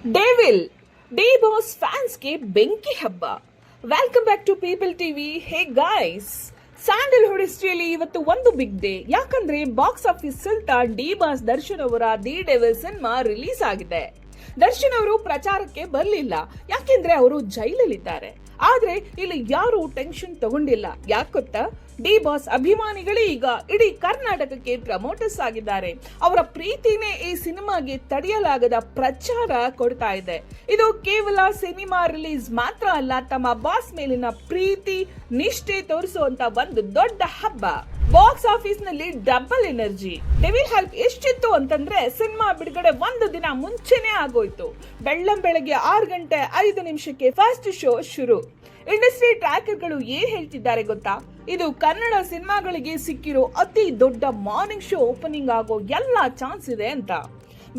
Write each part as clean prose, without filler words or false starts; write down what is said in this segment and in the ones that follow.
Devil D boss ಫ್ಯಾನ್ಸ್ಗೆ ಬೆಂಕಿ ಹಬ್ಬ. Welcome back to People TV. Hey guys, Sandalwood ಹಿಸ್ಟ್ರಿಯಲ್ಲಿ ಇವತ್ತು ಒಂದು ಬಿಗ್ ಡೇ. ಯಾಕಂದ್ರೆ box office Sultan D boss Darshan ಅವರ ದಿ ಡೆವಿಲ್ ಸಿನಿಮಾ ರಿಲೀಸ್ ಆಗಿದೆ. ದರ್ಶನ್ ಅವರು ಪ್ರಚಾರಕ್ಕೆ ಬರಲಿಲ್ಲ, ಯಾಕೆಂದ್ರೆ ಅವರು ಜೈಲಲ್ಲಿದ್ದಾರೆ. ಆದ್ರೆ ಇಲ್ಲಿ ಯಾರು ಟೆನ್ಷನ್ ತಗೊಂಡಿಲ್ಲ. ಯಾಕೆ ಗೊತ್ತಾ? ಡಿ ಬಾಸ್ ಅಭಿಮಾನಿಗಳೇ ಈಗ ಇಡೀ ಕರ್ನಾಟಕಕ್ಕೆ ಪ್ರಮೋಟರ್ಸ್ ಆಗಿದ್ದಾರೆ. ಅವರ ಪ್ರೀತಿನೇ ಈ ಸಿನಿಮಾಗೆ ತಡೆಯಲಾಗದ ಪ್ರಚಾರ ಕೊಡ್ತಾ ಇದೆ. ಇದು ಕೇವಲ ಸಿನಿಮಾ ರಿಲೀಸ್ ಮಾತ್ರ ಅಲ್ಲ, ತಮ್ಮ ಬಾಸ್ ಮೇಲಿನ ಪ್ರೀತಿ ನಿಷ್ಠೆ ತೋರಿಸುವಂತ ಒಂದು ದೊಡ್ಡ ಹಬ್ಬ. ಬಾಕ್ಸ್ ಆಫೀಸ್ ನಲ್ಲಿ ಡಬಲ್ ಎನರ್ಜಿ. ಡೆವಿಲ್ ಹೆಲ್ಪ್ ಎಷ್ಟಿತ್ತು ಅಂತಂದ್ರೆ ಸಿನಿಮಾ ಬಿಡುಗಡೆ ಒಂದು ದಿನ ಮುಂಚೆನೆ ಆಗೋಯ್ತು. ಬೆಳ್ಳಂಬೆಳಗ್ಗೆ 6:05 ಫಸ್ಟ್ ಶೋ ಶುರು. ಇಂಡಸ್ಟ್ರಿ ಟ್ರ್ಯಾಕರ್ಗಳು ಏನ್ ಹೇಳ್ತಿದ್ದಾರೆ ಗೊತ್ತಾ? ಇದು ಕನ್ನಡ ಸಿನಿಮಾಗಳಿಗೆ ಸಿಕ್ಕಿರೋ ಅತಿ ದೊಡ್ಡ ಮಾರ್ನಿಂಗ್ ಶೋ ಓಪನಿಂಗ್ ಆಗೋ ಎಲ್ಲಾ ಚಾನ್ಸ್ ಇದೆ ಅಂತ.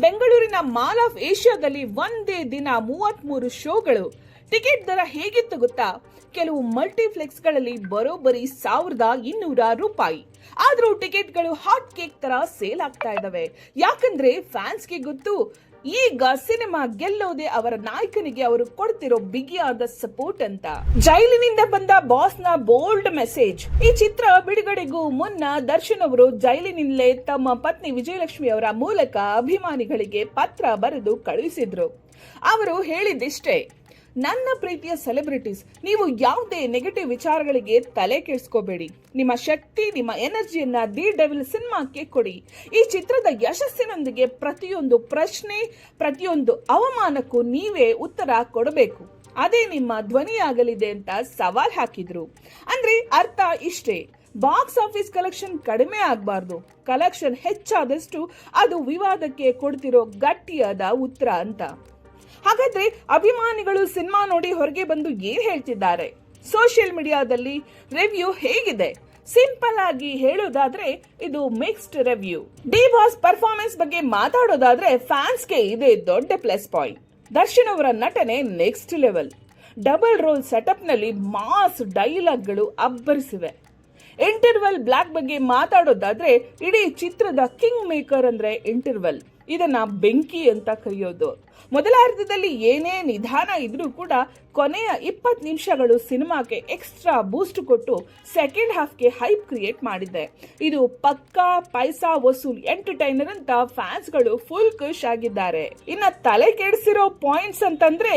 ಬೆಂಗಳೂರಿನ ಮಾಲ್ ಆಫ್ ಏಷ್ಯಾದಲ್ಲಿ ಒಂದೇ ದಿನ 33 ಶೋಗಳು. ಟಿಕೆಟ್ ದರ ಹೇಗಿತ್ತು ಗೊತ್ತಾ? ಕೆಲವು ಮಲ್ಟಿಪ್ಲೆಕ್ಸ್ ಗಳಲ್ಲಿ ಬರೋಬ್ಬರಿ 1200 ರೂಪಾಯಿ. ಆದ್ರೂ ಟಿಕೆಟ್ಗಳು ಹಾಟ್ ಕೇಕ್ ತರ ಸೇಲ್ ಆಗ್ತಾ ಇದಾವೆ. ಯಾಕಂದ್ರೆ ಫ್ಯಾನ್ಸ್ಗೆ ಗೊತ್ತು, ಈಗ ಸಿನಿಮಾ ಗೆಲ್ಲೋದೇ ಅವರ ನಾಯಕನಿಗೆ ಅವರು ಕೊಡ್ತಿರೋ ಬಿಗಿಯಾದ ಸಪೋರ್ಟ್ ಅಂತ. ಜೈಲಿನಿಂದ ಬಂದ ಬಾಸ್ ನ ಬೋಲ್ಡ್ ಮೆಸೇಜ್. ಈ ಚಿತ್ರ ಬಿಡುಗಡೆಗೂ ಮುನ್ನ ದರ್ಶನ್ ಅವರು ಜೈಲಿನಿಂದಲೇ ತಮ್ಮ ಪತ್ನಿ ವಿಜಯಲಕ್ಷ್ಮಿ ಅವರ ಮೂಲಕ ಅಭಿಮಾನಿಗಳಿಗೆ ಪತ್ರ ಬರೆದು ಕಳುಹಿಸಿದ್ರು. ಅವರು ಹೇಳಿದ್ದಿಷ್ಟೇ: ನನ್ನ ಪ್ರೀತಿಯ ಸೆಲೆಬ್ರಿಟೀಸ್, ನೀವು ಯಾವುದೇ ನೆಗೆಟಿವ್ ವಿಚಾರಗಳಿಗೆ ತಲೆ ಕೆಡಿಸ್ಕೋಬೇಡಿ. ನಿಮ್ಮ ಶಕ್ತಿ, ನಿಮ್ಮ ಎನರ್ಜಿಯನ್ನ ದಿ ಡೆವಿಲ್ ಸಿನಿಮಾಕ್ಕೆ ಕೊಡಿ. ಈ ಚಿತ್ರದ ಯಶಸ್ಸಿನೊಂದಿಗೆ ಪ್ರತಿಯೊಂದು ಪ್ರಶ್ನೆ, ಪ್ರತಿಯೊಂದು ಅವಮಾನಕ್ಕೂ ನೀವೇ ಉತ್ತರ ಕೊಡಬೇಕು. ಅದೇ ನಿಮ್ಮ ಧ್ವನಿಯಾಗಲಿದೆ ಅಂತ ಸವಾಲ್ ಹಾಕಿದ್ರು. ಅಂದ್ರೆ ಅರ್ಥ ಇಷ್ಟೇ: ಬಾಕ್ಸ್ ಆಫೀಸ್ ಕಲೆಕ್ಷನ್ ಕಡಿಮೆ ಆಗಬಾರ್ದು, ಕಲೆಕ್ಷನ್ ಹೆಚ್ಚಾದಷ್ಟು ಅದು ವಿವಾದಕ್ಕೆ ಕೊಡ್ತಿರೋ ಗಟ್ಟಿಯಾದ ಉತ್ತರ ಅಂತ. ಹಾಗಾದ್ರೆ ಅಭಿಮಾನಿಗಳು ಸಿನಿಮಾ ನೋಡಿ ಹೊರಗೆ ಬಂದು ಏನ್ ಹೇಳ್ತಿದ್ದಾರೆ? ಸೋಷಿಯಲ್ ಮೀಡಿಯಾದಲ್ಲಿ ರಿವ್ಯೂ ಹೇಗಿದೆ? ಸಿಂಪಲ್ ಆಗಿ ಹೇಳೋದಾದ್ರೆ ಇದು mixed review. D boss performance ಬಗ್ಗೆ ಮಾತಾಡೋದಾದ್ರೆ ಫ್ಯಾನ್ಸ್ಗೆ ಇದೆ ದೊಡ್ಡ ಪ್ಲಸ್ ಪಾಯಿಂಟ್. ದರ್ಶನ್ ಅವರ ನಟನೆ next level. Double role setup ನಲ್ಲಿ ಮಾಸ್ ಡೈಲಾಗ್ಗಳು ಅಬ್ಬರಿಸಿವೆ. ಇಂಟರ್ವಲ್ ಬ್ಲಾಕ್ ಬಗ್ಗೆ ಮಾತಾಡೋದಾದ್ರೆ ಇಡೀ ಚಿತ್ರದ ಕಿಂಗ್ ಮೇಕರ್ ಅಂದ್ರೆ ಇಂಟರ್ವಲ್. ಇದನ್ನ ಬೆಂಕಿ ಅಂತ ಕರೆಯೋದು. ಮೊದಲ ಅರ್ಧದಲ್ಲಿ ಏನೇ ನಿಧಾನ ಇದ್ರೂ ಕೂಡ ಕೊನೆಯ 20 ನಿಮಿಷಗಳು ಸಿನಿಮಾಕ್ಕೆ ಎಕ್ಸ್ಟ್ರಾ ಬೂಸ್ಟ್ ಕೊಟ್ಟು ಸೆಕೆಂಡ್ ಹಾಫ್ಗೆ ಹೈಪ್ ಕ್ರಿಯೇಟ್ ಮಾಡಿದೆ. ಇದು ಪಕ್ಕಾ ಪೈಸಾ ವಸೂಲ್ ಎಂಟರ್ಟೈನರ್ ಅಂತ ಫ್ಯಾನ್ಸ್ಗಳು ಫುಲ್ ಖುಷ್ ಆಗಿದ್ದಾರೆ. ಇನ್ನ ತಲೆ ಕೆಡಿಸಿರೋ ಪಾಯಿಂಟ್ಸ್ ಅಂತಂದ್ರೆ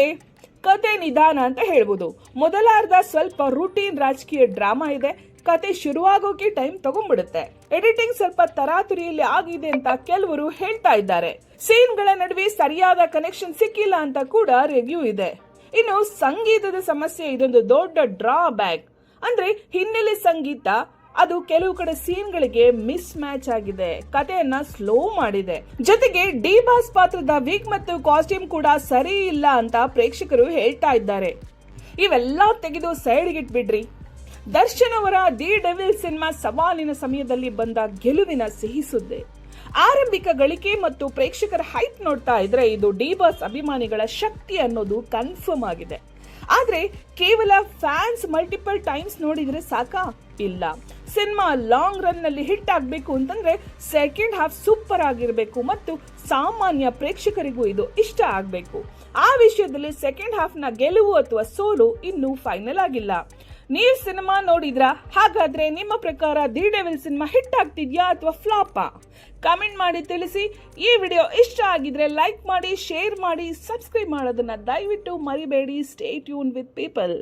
ಕತೆ ನಿಧಾನ ಅಂತ ಹೇಳ್ಬೋದು. ಮೊದಲ ಅರ್ಧ ಸ್ವಲ್ಪ ರೂಟೀನ್ ರಾಜಕೀಯ ಡ್ರಾಮಾ ಇದೆ. ಕತೆ ಶುರುವಾಗೋಕೆ ಟೈಮ್ ತಗೊಂಡ್ಬಿಡುತ್ತೆ. ಎಡಿಟಿಂಗ್ ಸ್ವಲ್ಪ ತರಾತುರಿಯಲ್ಲಿ ಆಗಿದೆ ಅಂತ ಕೆಲವರು ಹೇಳ್ತಾ ಇದ್ದಾರೆ. ಸೀನ್ಗಳ ನಡುವೆ ಸರಿಯಾದ ಕನೆಕ್ಷನ್ ಸಿಕ್ಕಿಲ್ಲ ಅಂತ ಕೂಡ ರಿವ್ಯೂ ಇದೆ. ಇನ್ನು ಸಂಗೀತದ ಸಮಸ್ಯೆ ಇದೊಂದು ದೊಡ್ಡ ಡ್ರಾ ಬ್ಯಾಕ್. ಅಂದ್ರೆ ಹಿನ್ನೆಲೆ ಸಂಗೀತ ಅದು ಕೆಲವು ಕಡೆ ಸೀನ್ಗಳಿಗೆ ಮಿಸ್ ಮ್ಯಾಚ್ ಆಗಿದೆ, ಕಥೆಯನ್ನ ಸ್ಲೋ ಮಾಡಿದೆ. ಜೊತೆಗೆ ಡಿ ಬಾಸ್ ಪಾತ್ರದ ವಿಗ್ ಮತ್ತು ಕಾಸ್ಟ್ಯೂಮ್ ಕೂಡ ಸರಿ ಇಲ್ಲ ಅಂತ ಪ್ರೇಕ್ಷಕರು ಹೇಳ್ತಾ ಇದ್ದಾರೆ. ಇವೆಲ್ಲ ತೆಗೆದು ಸೈಡ್ಗಿಟ್ಬಿಡ್ರಿ. ದರ್ಶನ್ ಅವರ ದಿ ಡೆವಿಲ್ ಸಿನಿಮಾ ಸವಾಲಿನ ಸಮಯದಲ್ಲಿ ಬಂದ ಗೆಲುವಿನ ಸಿಹಿ ಸುದ್ದಿ. ಆರಂಭಿಕ ಗಳಿಕೆ ಮತ್ತು ಪ್ರೇಕ್ಷಕರ ಹೈಪ್ ನೋಡ್ತಾ ಇದ್ರೆ ಇದು ಡಿ ಬಾಸ್ ಅಭಿಮಾನಿಗಳ ಶಕ್ತಿ ಅನ್ನೋದು ಕನ್ಫರ್ಮ್ ಆಗಿದೆ. ಆದ್ರೆ ಕೇವಲ ಫ್ಯಾನ್ಸ್ ಮಲ್ಟಿಪಲ್ ಟೈಮ್ಸ್ ನೋಡಿದ್ರೆ ಸಾಕಾ? ಇಲ್ಲ. ಸಿನಿಮಾ ಲಾಂಗ್ ರನ್ ನಲ್ಲಿ ಹಿಟ್ ಆಗ್ಬೇಕು ಅಂತಂದ್ರೆ ಸೆಕೆಂಡ್ ಹಾಫ್ ಸೂಪರ್ ಆಗಿರ್ಬೇಕು ಮತ್ತು ಸಾಮಾನ್ಯ ಪ್ರೇಕ್ಷಕರಿಗೂ ಇದು ಇಷ್ಟ ಆಗ್ಬೇಕು. ಆ ವಿಷಯದಲ್ಲಿ ಸೆಕೆಂಡ್ ಹಾಫ್ ನ ಗೆಲುವು ಅಥವಾ ಸೋಲು ಇನ್ನೂ ಫೈನಲ್ ಆಗಿಲ್ಲ. ನೀವು ಸಿನಿಮಾ ನೋಡಿದ್ರಾ? ಹಾಗಾದ್ರೆ ನಿಮ್ಮ ಪ್ರಕಾರ ದಿ ಡೆವಿಲ್ ಸಿನಿಮಾ ಹಿಟ್ ಆಗ್ತಿದ್ಯಾ ಅಥವಾ ಫ್ಲಾಪಾ? ಕಮೆಂಟ್ ಮಾಡಿ ತಿಳಿಸಿ. ಈ ವಿಡಿಯೋ ಇಷ್ಟ ಆಗಿದ್ರೆ ಲೈಕ್ ಮಾಡಿ, ಶೇರ್ ಮಾಡಿ, ಸಬ್ಸ್ಕ್ರೈಬ್ ಮಾಡೋದನ್ನ ದಯವಿಟ್ಟು ಮರಿಬೇಡಿ. Stay tune with people.